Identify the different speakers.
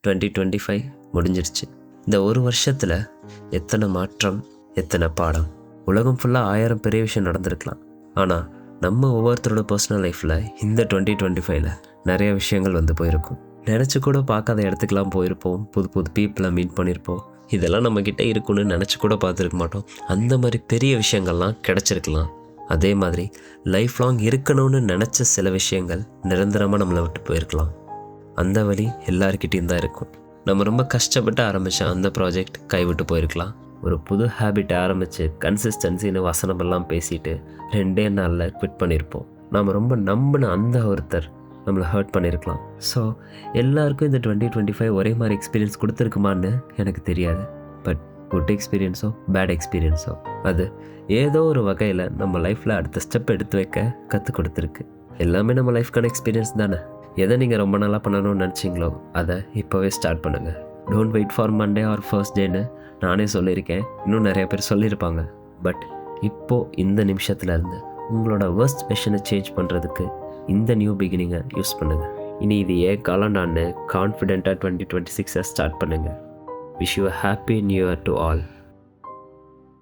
Speaker 1: 2025 முடிஞ்சிருச்சு. இந்த ஒரு வருஷத்தில் எத்தனை மாற்றம், எத்தனை பாடம். உலகம் ஃபுல்லாக 1000 பெரிய விஷயம் நடந்திருக்கலாம். ஆனால் நம்ம ஒவ்வொருத்தரோட பர்சனல் லைஃப்பில் இந்த 2025ல் நிறைய விஷயங்கள் வந்து போயிருக்கும். நினச்சி கூட பார்க்காத இடத்துக்கெலாம் போயிருப்போம். புது புது பீப்புளை மீட் பண்ணியிருப்போம். இதெல்லாம் நம்மக்கிட்ட இருக்குன்னு நினச்சி கூட பார்த்துருக்க மாட்டோம். அந்த மாதிரி பெரிய விஷயங்கள்லாம் கிடச்சிருக்கலாம். அதே மாதிரி லைஃப் லாங் இருக்கணும்னு நினச்ச சில விஷயங்கள் நிரந்தரமாக நம்மளை விட்டு போயிருக்கலாம். அந்த வழி எல்லாருக்கிட்டையும் தான் இருக்கும். நம்ம ரொம்ப கஷ்டப்பட்டு ஆரம்பித்த அந்த ப்ராஜெக்ட் கைவிட்டு போயிருக்கலாம். ஒரு புது ஹேபிட்டை ஆரம்பித்து கன்சிஸ்டன்சின்னு வசனமெல்லாம் பேசிட்டு 2 நாளில் குவிட் பண்ணியிருப்போம். நாம் ரொம்ப நம்பின அந்த ஒருத்தர் நம்மளை ஹர்ட் பண்ணியிருக்கலாம். ஸோ எல்லாருக்கும் இந்த 2025 ஒரே மாதிரி எக்ஸ்பீரியன்ஸ் கொடுத்துருக்குமான்னு எனக்கு தெரியாது. பட் குட் எக்ஸ்பீரியன்ஸோ பேட் எக்ஸ்பீரியன்ஸோ அது ஏதோ ஒரு வகையில் நம்ம லைஃப்பில் அடுத்த ஸ்டெப் எடுத்து வைக்க கற்றுக் கொடுத்துருக்கு. எல்லாமே நம்ம லைஃப்க்கான எக்ஸ்பீரியன்ஸ் தானே. எதை நீங்கள் ரொம்ப நாளாக பண்ணணும்னு நினச்சிங்களோ அதை இப்போவே ஸ்டார்ட் பண்ணுங்கள். Don't wait for Monday or first டேன்னு நானே சொல்லியிருக்கேன். இன்னும் நிறைய பேர் சொல்லியிருப்பாங்க. பட் இப்போது இந்த நிமிஷத்துலேருந்து உங்களோட வர்ஸ்ட் வெர்ஷனை சேஞ்ச் பண்ணுறதுக்கு இந்த நியூ பிகினிங்கை யூஸ் பண்ணுங்கள். இனி இது ஏன் காலம் நான் கான்ஃபிடென்ட்டாக 2026 ஸ்டார்ட் பண்ணுங்கள். Wish you a happy new year to all.